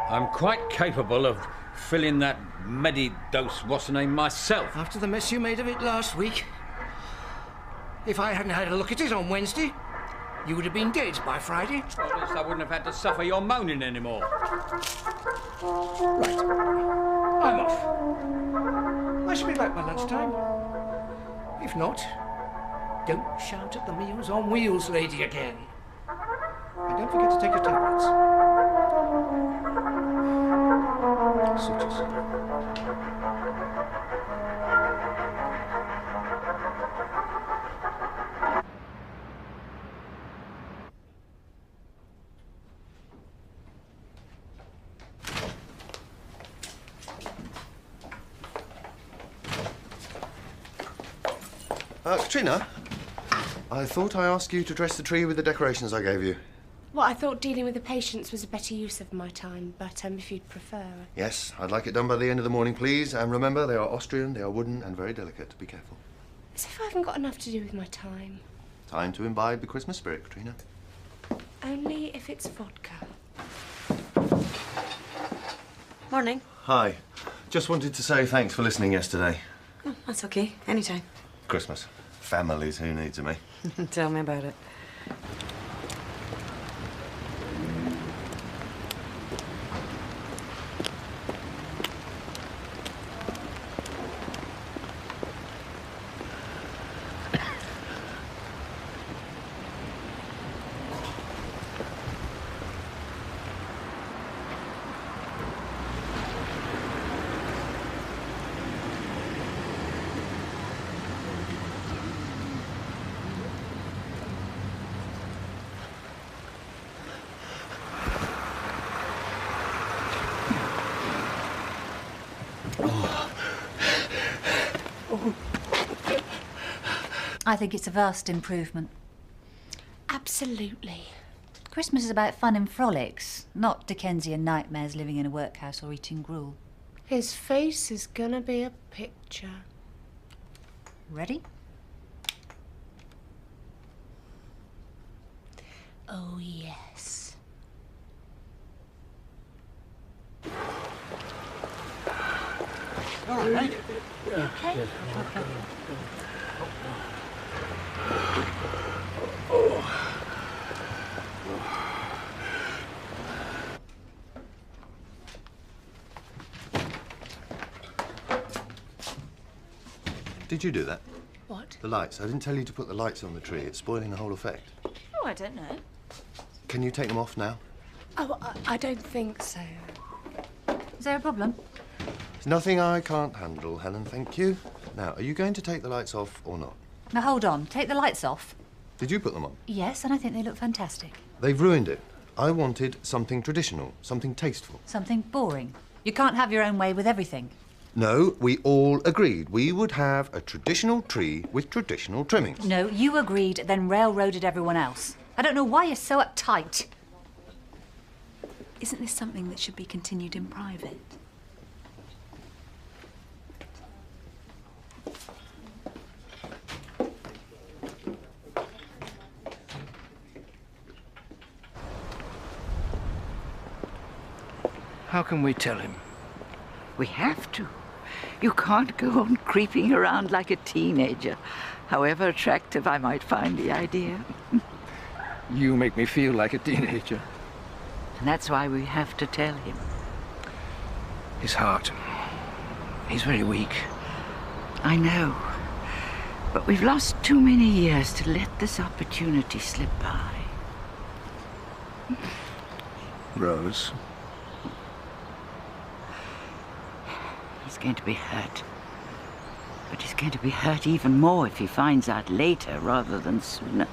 I'm quite capable of filling that Medi-dose what's-her-name myself. After the mess you made of it last week. If I hadn't had a look at it on Wednesday, you would have been dead by Friday. Well, at least I wouldn't have had to suffer your moaning anymore. Right. I'm off. I shall be back by lunchtime. If not, don't shout at the Meals on Wheels lady again. And don't forget to take your tablets. Suit yourself. Katrina, I thought I asked you to dress the tree with the decorations I gave you. Well, I thought dealing with the patients was a better use of my time, but if you'd prefer... Yes, I'd like it done by the end of the morning, please. And remember, they are Austrian, they are wooden, and very delicate. Be careful. As if I haven't got enough to do with my time. Time to imbibe the Christmas spirit, Katrina. Only if it's vodka. Morning. Hi. Just wanted to say thanks for listening yesterday. Oh, that's okay. Anytime. Christmas. Families, who needs me? Tell me about it. I think it's a vast improvement. Absolutely. Christmas is about fun and frolics, not Dickensian nightmares living in a workhouse or eating gruel. His face is gonna be a picture. Ready? Oh, yes. All right. Okay. Did you do that? What? The lights. I didn't tell you to put the lights on the tree. It's spoiling the whole effect. Oh, I don't know. Can you take them off now? Oh, I don't think so. Is there a problem? There's nothing I can't handle, Helen, thank you. Now, are you going to take the lights off or not? Now, hold on. Take the lights off. Did you put them on? Yes, and I think they look fantastic. They've ruined it. I wanted something traditional, something tasteful. Something boring. You can't have your own way with everything. No, we all agreed we would have a traditional tree with traditional trimmings. No, you agreed, then railroaded everyone else. I don't know why you're so uptight. Isn't this something that should be continued in private? How can we tell him? We have to. You can't go on creeping around like a teenager, however attractive I might find the idea. You make me feel like a teenager. And that's why we have to tell him. His heart. He's very weak. I know. But we've lost too many years to let this opportunity slip by. Rose. He's going to be hurt. But he's going to be hurt even more if he finds out later rather than sooner.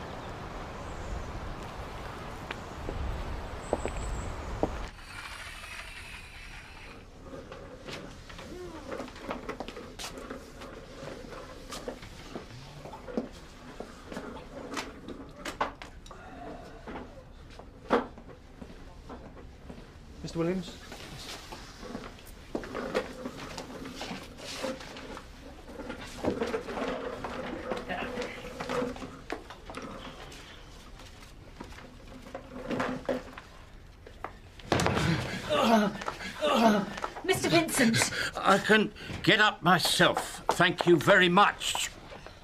Mr. Williams? Mr. Vincent! I can get up myself. Thank you very much.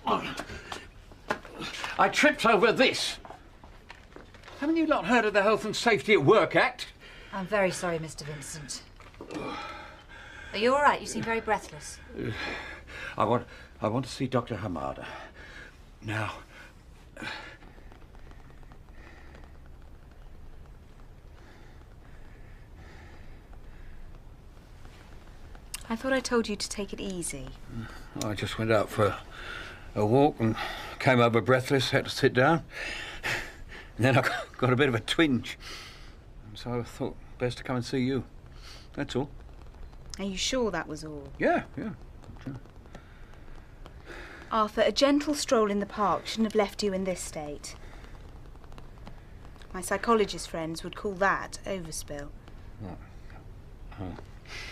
I tripped over this. Haven't you lot heard of the Health and Safety at Work Act? I'm very sorry, Mr. Vincent. Are you all right? You seem very breathless. I want to see Dr. Hamada. Now. I thought I told you to take it easy. I just went out for a walk and came over breathless, had to sit down. And then I got a bit of a twinge. So I thought best to come and see you. That's all. Are you sure that was all? Yeah. Arthur, a gentle stroll in the park shouldn't have left you in this state. My psychologist friends would call that overspill.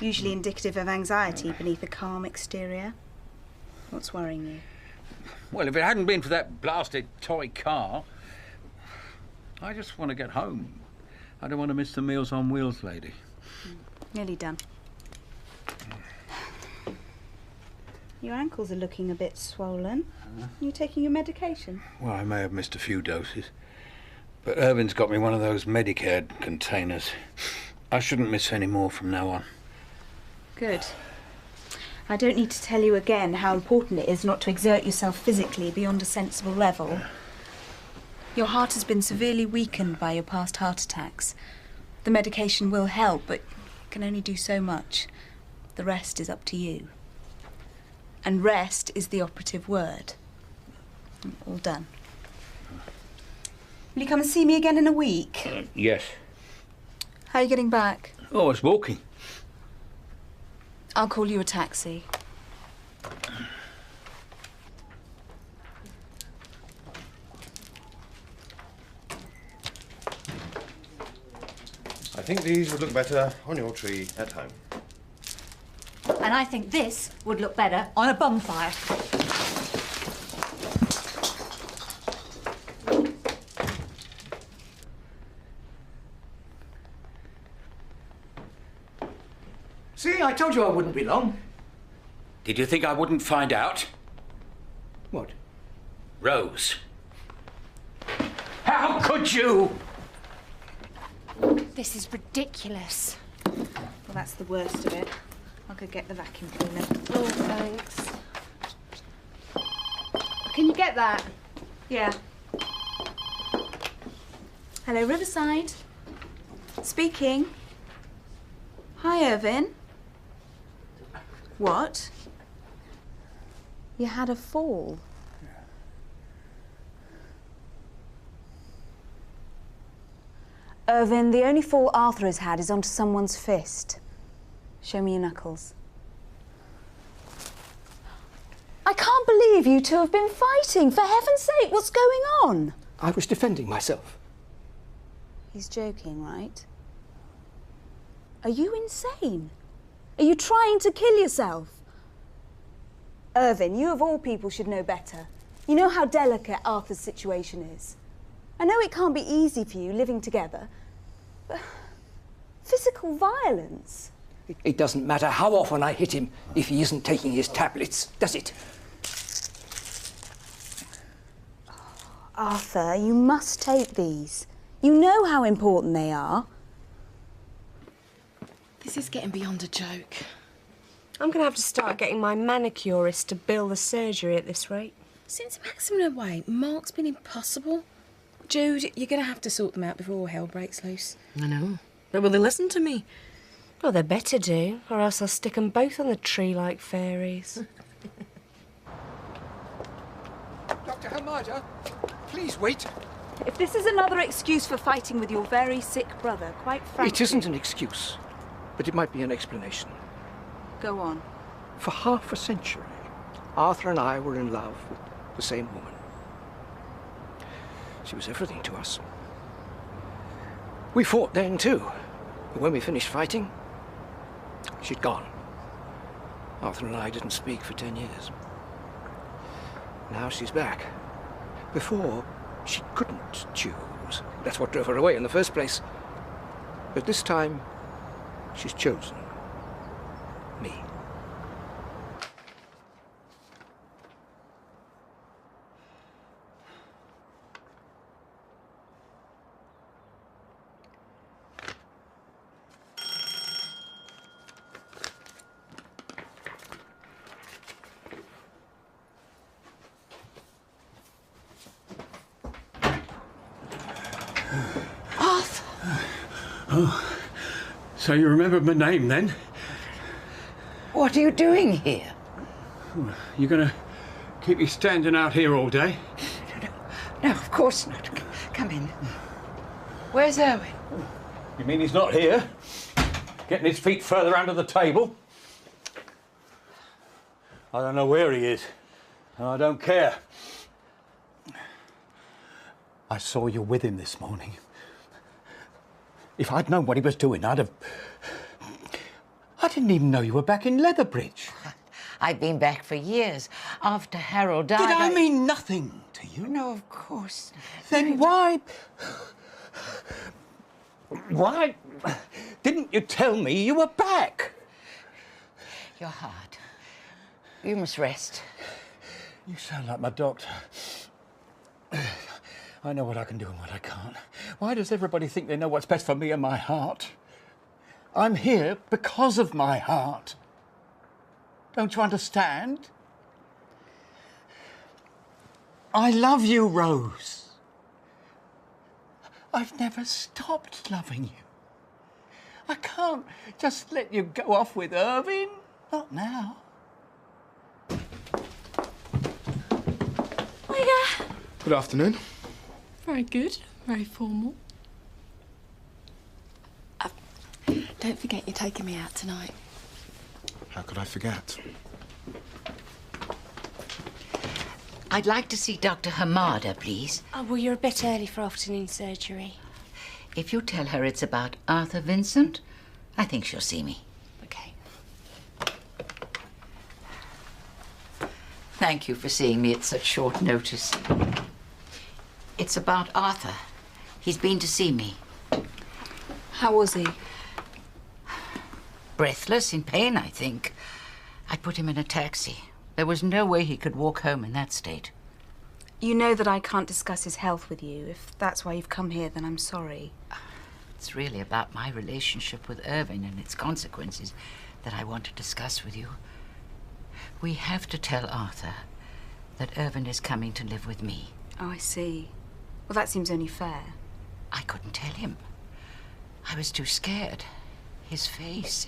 Usually indicative of anxiety beneath a calm exterior. What's worrying you? Well, if it hadn't been for that blasted toy car, I just want to get home. I don't want to miss the Meals on Wheels lady. Nearly done. Your ankles are looking a bit swollen. You taking your medication? Well, I may have missed a few doses. But Irvin's got me one of those Medicare containers. I shouldn't miss any more from now on. Good. I don't need to tell you again how important it is not to exert yourself physically beyond a sensible level. Your heart has been severely weakened by your past heart attacks. The medication will help, but can only do so much. The rest is up to you. And rest is the operative word. All done. Will you come and see me again in a week? Yes. How are you getting back? Oh, I was walking. I'll call you a taxi. I think these would look better on your tree at home. And I think this would look better on a bonfire. See, I told you I wouldn't be long. Did you think I wouldn't find out? What? Rose. How could you? This is ridiculous. Well, that's the worst of it. I'll go get the vacuum cleaner. Oh, thanks. Can you get that? Yeah. Hello, Riverside. Speaking. Hi, Irvin. What? You had a fall. Irvin, the only fall Arthur has had is onto someone's fist. Show me your knuckles. I can't believe you two have been fighting. For heaven's sake, what's going on? I was defending myself. He's joking, right? Are you insane? Are you trying to kill yourself? Irvin, you of all people should know better. You know how delicate Arthur's situation is. I know it can't be easy for you living together, but physical violence. It doesn't matter how often I hit him if he isn't taking his tablets, does it? Arthur, you must take these. You know how important they are. This is getting beyond a joke. I'm going to have to start getting my manicurist to bill the surgery at this rate. Since Max went away, Mark's been impossible. Jude, you're going to have to sort them out before all hell breaks loose. I know. But will they listen to me? Well, they better do, or else I'll stick them both on the tree like fairies. Dr. Hamada, please wait. If this is another excuse for fighting with your very sick brother, quite frankly... It isn't an excuse, but it might be an explanation. Go on. For half a century, Arthur and I were in love with the same woman. She was everything to us. We fought then too, but when we finished fighting, she'd gone. Arthur and I didn't speak for 10 years. Now she's back. Before, she couldn't choose. That's what drove her away in the first place. But this time, she's chosen. me. Oh, so you remembered my name then? What are you doing here? You gonna keep me standing out here all day? No, of course not. Come in. Where's Erwin? You mean he's not here? Getting his feet further under the table? I don't know where he is, and I don't care. I saw you with him this morning. If I'd known what he was doing, I'd have... I didn't even know you were back in Leatherbridge. I've been back for years. After Harold died... Did I mean nothing to you? No, of course not. Then why... Why didn't you tell me you were back? You're hard. You must rest. You sound like my doctor. I know what I can do and what I can't. Why does everybody think they know what's best for me and my heart? I'm here because of my heart. Don't you understand? I love you, Rose. I've never stopped loving you. I can't just let you go off with Irving. Not now. Hiya. Good afternoon. Very good. Very formal. Don't forget you're taking me out tonight. How could I forget? I'd like to see Dr. Hamada, please. Oh, well, you're a bit early for afternoon surgery. If you tell her it's about Arthur Vincent, I think she'll see me. Okay. Thank you for seeing me at such short notice. It's about Arthur. He's been to see me. How was he? Breathless, in pain, I think. I put him in a taxi. There was no way he could walk home in that state. You know that I can't discuss his health with you. If that's why you've come here, then I'm sorry. It's really about my relationship with Irving and its consequences that I want to discuss with you. We have to tell Arthur that Irving is coming to live with me. Oh, I see. Well, that seems only fair. I couldn't tell him. I was too scared. His face,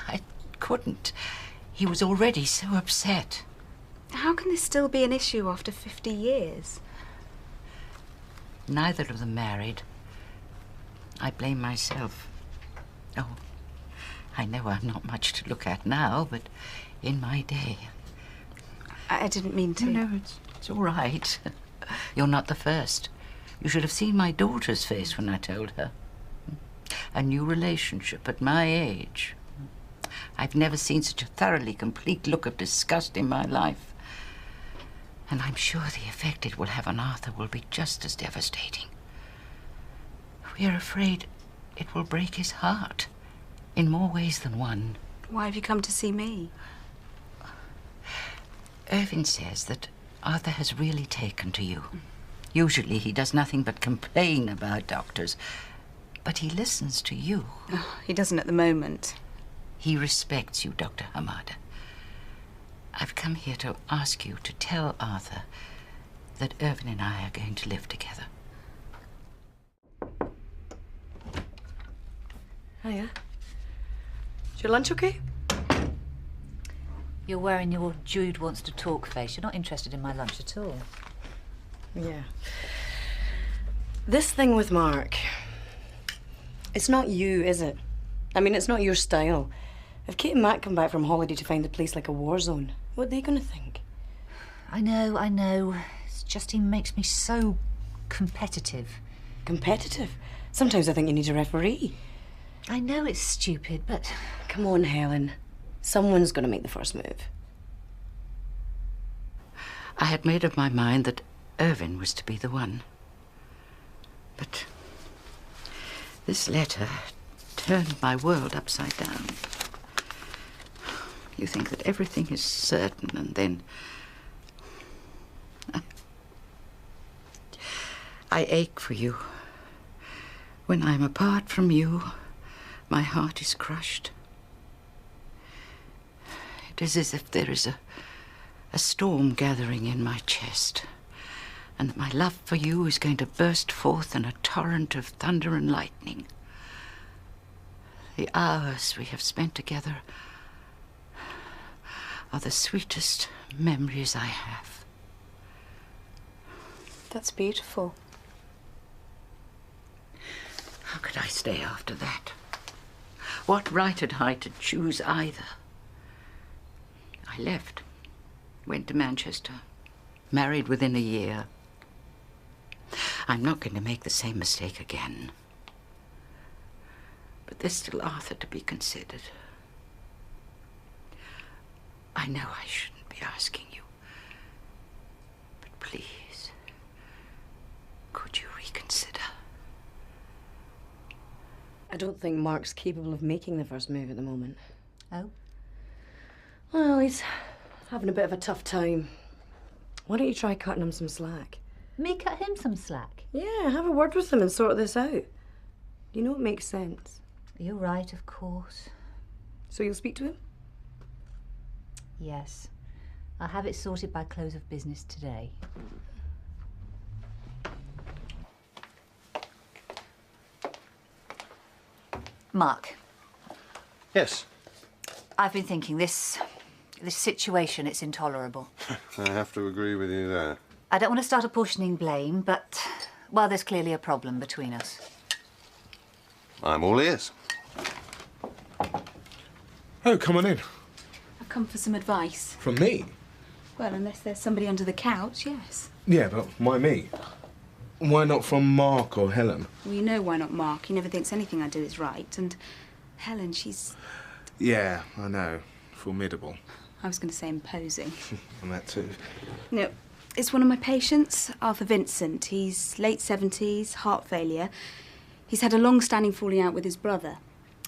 I couldn't. He was already so upset. How can this still be an issue after 50 years? Neither of them married. I blame myself. Oh, I know I'm not much to look at now, but in my day... I didn't mean to. No, it's all right. You're not the first. You should have seen my daughter's face when I told her. A new relationship at my age. I've never seen such a thoroughly complete look of disgust in my life. And I'm sure the effect it will have on Arthur will be just as devastating. We're afraid it will break his heart in more ways than one. Why have you come to see me? Irving says that Arthur has really taken to you. Usually he does nothing but complain about doctors, but he listens to you. Oh, he doesn't at the moment. He respects you, Dr. Hamada. I've come here to ask you to tell Arthur that Irving and I are going to live together. Hiya. Is your lunch okay? You're wearing your Jude wants to talk face. You're not interested in my lunch at all. Yeah. This thing with Mark, it's not you, is it? I mean, it's not your style. If Kate and Matt come back from holiday to find the place like a war zone, what are they going to think? I know. It's just he makes me so competitive. Competitive? Sometimes I think you need a referee. I know it's stupid, but... Come on, Helen. Someone's going to make the first move. I had made up my mind that Irving was to be the one. But this letter turned my world upside down. You think that everything is certain, and then I ache for you. When I'm apart from you, my heart is crushed. It is as if there is a storm gathering in my chest, and that my love for you is going to burst forth in a torrent of thunder and lightning. The hours we have spent together are the sweetest memories I have. That's beautiful. How could I stay after that? What right had I to choose either? I left, went to Manchester, married within a year. I'm not going to make the same mistake again. But there's still Arthur to be considered. I know I shouldn't be asking you, but please, could you reconsider? I don't think Mark's capable of making the first move at the moment. Oh? Well, he's having a bit of a tough time. Why don't you try cutting him some slack? Me cut him some slack? Yeah, have a word with him and sort this out. You know it makes sense. You're right, of course. So you'll speak to him? Yes. I'll have it sorted by close of business today. Mark. Yes? I've been thinking this situation, it's intolerable. I have to agree with you there. I don't want to start apportioning blame, but, well, there's clearly a problem between us. I'm all ears. Oh, come on in. I've come for some advice. From me? Well, unless there's somebody under the couch, yes. Yeah, but why me? Why not from Mark or Helen? Well, you know why not Mark. He never thinks anything I do is right. And Helen, she's... Yeah, I know. Formidable. I was going to say imposing. And that too. No, it's one of my patients, Arthur Vincent. He's late 70s, heart failure. He's had a long-standing falling out with his brother.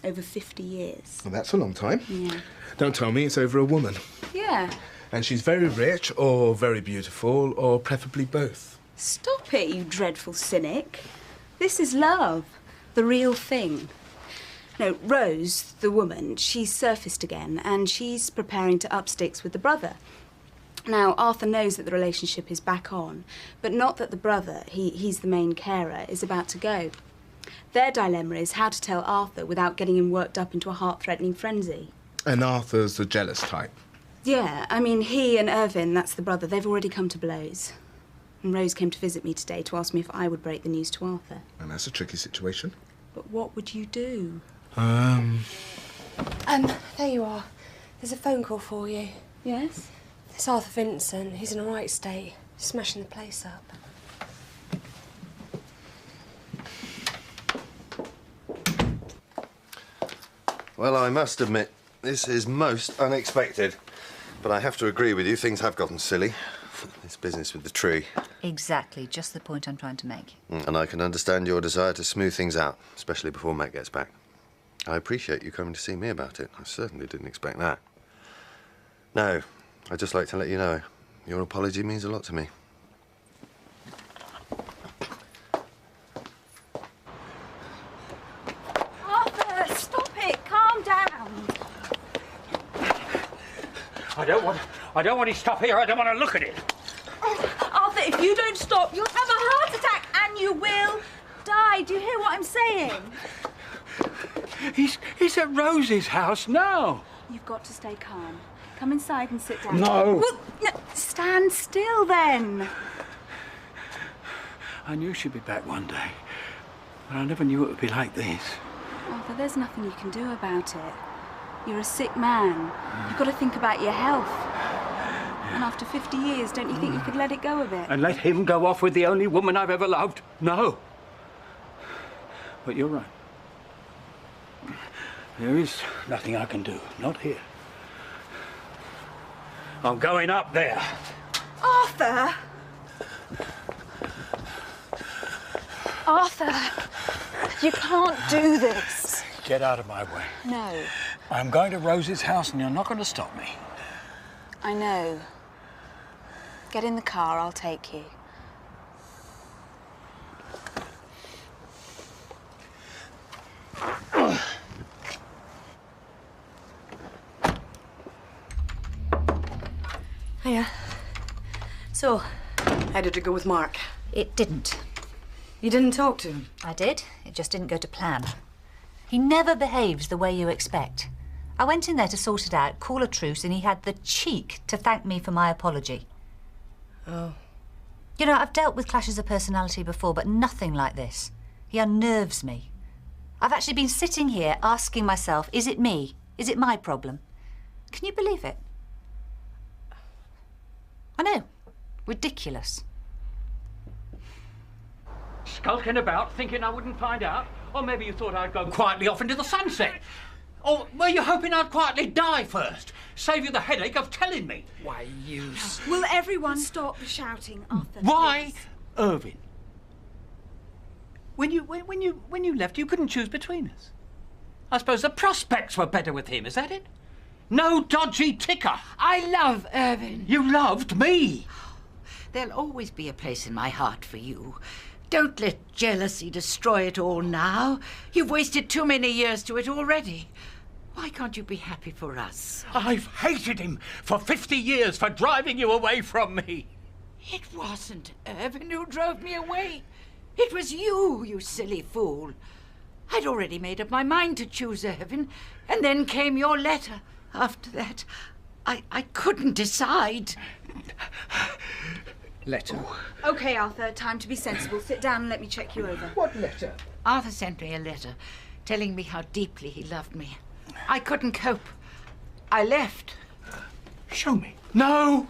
Over 50 years. Well, that's a long time. Yeah. Don't tell me it's over a woman. Yeah. And she's very rich or very beautiful or preferably both. Stop it, you dreadful cynic. This is love. The real thing. No, Rose, the woman, she's surfaced again and she's preparing to up sticks with the brother. Now, Arthur knows that the relationship is back on, but not that the brother, he's the main carer, is about to go. Their dilemma is how to tell Arthur without getting him worked up into a heart-threatening frenzy. And Arthur's the jealous type. Yeah, I mean, he and Irvin, that's the brother, they've already come to blows. And Rose came to visit me today to ask me if I would break the news to Arthur. And that's a tricky situation. But what would you do? There you are. There's a phone call for you. Yes? It's Arthur Vincent. He's in a right state. Smashing the place up. Well, I must admit, this is most unexpected. But I have to agree with you, things have gotten silly. This business with the tree. Exactly, just the point I'm trying to make. And I can understand your desire to smooth things out, especially before Matt gets back. I appreciate you coming to see me about it. I certainly didn't expect that. No, I'd just like to let you know, your apology means a lot to me. Arthur, stop it! Calm down! I don't want to stop here. I don't want to look at it. Arthur, if you don't stop, you'll have a heart attack and you will die. Do you hear what I'm saying? He's at Rose's house now. You've got to stay calm. Come inside and sit down. No. Well, no, stand still then. I knew she'd be back one day, but I never knew it would be like this. Arthur, there's nothing you can do about it. You're a sick man. You've got to think about your health. And after 50 years, don't you think you could let it go a bit? And let him go off with the only woman I've ever loved? No. But you're right. There is nothing I can do. Not here. I'm going up there. Arthur! Arthur! You can't do this. Get out of my way. No. I'm going to Rose's house and you're not going to stop me. I know. Get in the car, I'll take you. Hiya. So, how did it go with Mark? It didn't. You didn't talk to him? I did. It just didn't go to plan. He never behaves the way you expect. I went in there to sort it out, call a truce, and he had the cheek to thank me for my apology. Oh. You know, I've dealt with clashes of personality before, but nothing like this. He unnerves me. I've actually been sitting here asking myself, is it me? Is it my problem? Can you believe it? I know. Ridiculous. Skulking about, thinking I wouldn't find out? Or maybe you thought I'd go quietly off into the sunset? Or were you hoping I'd quietly die first? Save you the headache of telling me? Why, you... Will everyone stop shouting, Arthur? Why, please? Irving? When you left, you couldn't choose between us. I suppose the prospects were better with him, is that it? No dodgy ticker. I love Irving. You loved me. There'll always be a place in my heart for you. Don't let jealousy destroy it all now. You've wasted too many years to it already. Why can't you be happy for us? I've hated him for 50 years for driving you away from me. It wasn't Irving who drove me away. It was you, you silly fool. I'd already made up my mind to choose Irving, and then came your letter. After that, I couldn't decide. Letter? OK, Arthur, time to be sensible. Sit down and let me check you over. What letter? Arthur sent me a letter telling me how deeply he loved me. I couldn't cope. I left. Show me. No!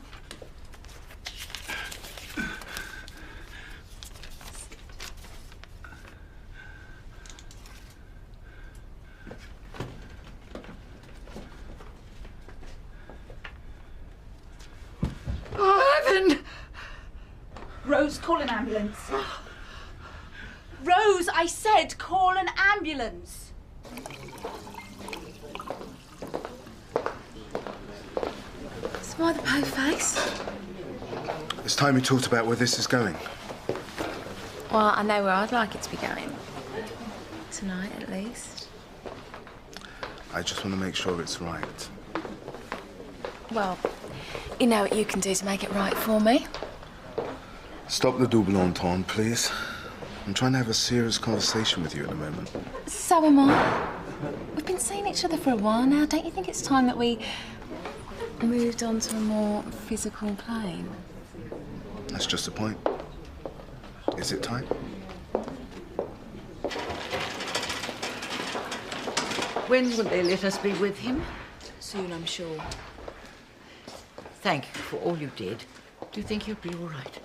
Irving! Rose, call an ambulance. Rose, I said call an ambulance. Why the pale face? It's time we talked about where this is going. Well, I know where I'd like it to be going. Tonight, at least. I just want to make sure it's right. Well, you know what you can do to make it right for me? Stop the double entendre, please. I'm trying to have a serious conversation with you at the moment. So am I. We've been seeing each other for a while now. Don't you think it's time that we moved on to a more physical plane? That's just the point. Is it time? When will they let us be with him? Soon, I'm sure. Thank you for all you did. Do you think he'll be all right?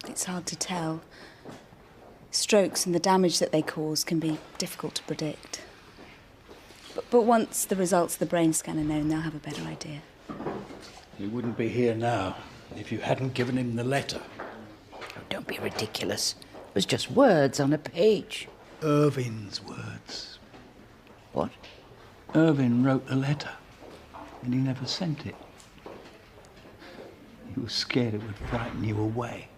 It's hard to tell. Strokes and the damage that they cause can be difficult to predict. But once the results of the brain scan are known, they'll have a better idea. He wouldn't be here now if you hadn't given him the letter. Oh, don't be ridiculous. It was just words on a page. Irving's words. What? Irving wrote the letter, and he never sent it. He was scared it would frighten you away.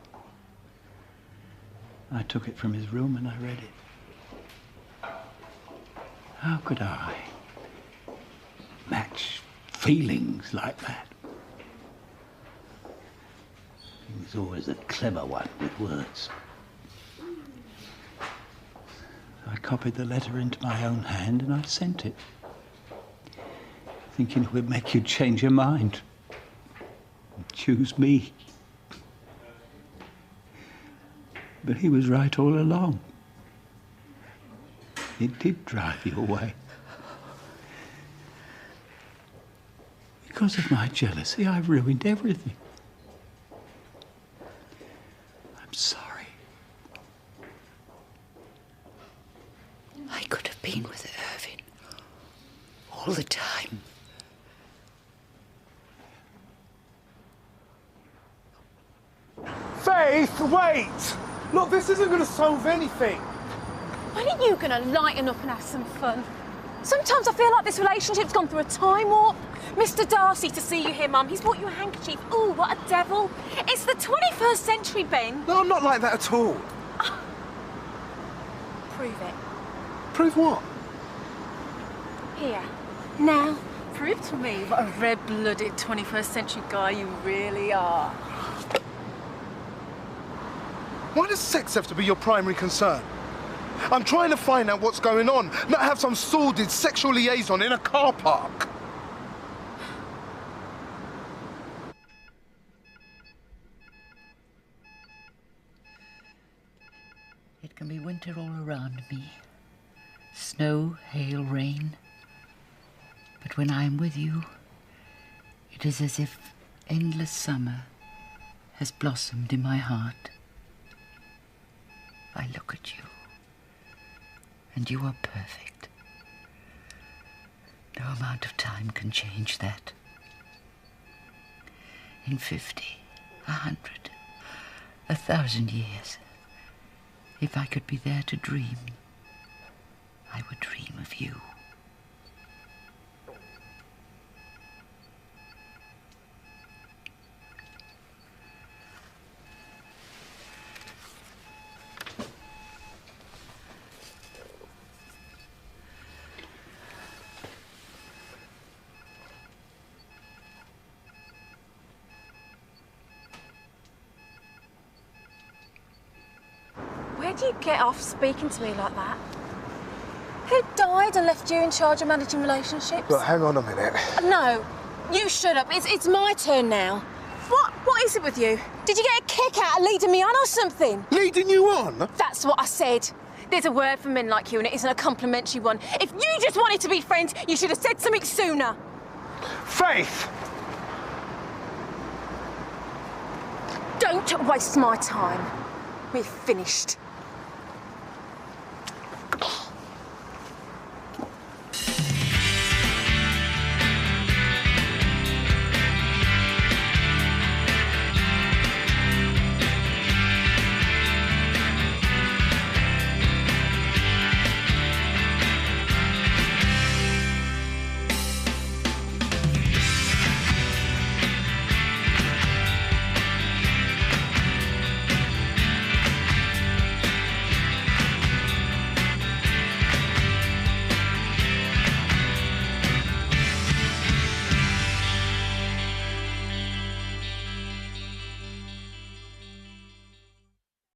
I took it from his room and I read it. How could I match feelings like that? He was always a clever one with words. I copied the letter into my own hand and I sent it, thinking it would make you change your mind and choose me. But he was right all along. It did drive you away. Because of my jealousy, I ruined everything. I'm sorry. I could have been with Irving all the time. Faith, wait! Look, this isn't going to solve anything. When are you going to lighten up and have some fun? Sometimes I feel like this relationship's gone through a time warp. Mr. Darcy, to see you here, Mum. He's bought you a handkerchief. Ooh, what a devil. It's the 21st century, Ben. No, I'm not like that at all. Prove it. Prove what? Here. Now, prove to me what a red-blooded 21st century guy you really are. Why does sex have to be your primary concern? I'm trying to find out what's going on, not have some sordid sexual liaison in a car park. It can be winter all around me. Snow, hail, rain. But when I am with you, it is as if endless summer has blossomed in my heart. I look at you, and you are perfect. No amount of time can change that. In 50, 100, 1,000 years, if I could be there to dream, I would dream of you. Where do you get off speaking to me like that? Who died and left you in charge of managing relationships? But hang on a minute. No, you shut up. It's my turn now. What is it with you? Did you get a kick out of leading me on or something? Leading you on? That's what I said. There's a word for men like you, and it isn't a complimentary one. If you just wanted to be friends, you should have said something sooner. Faith! Don't waste my time. We're finished.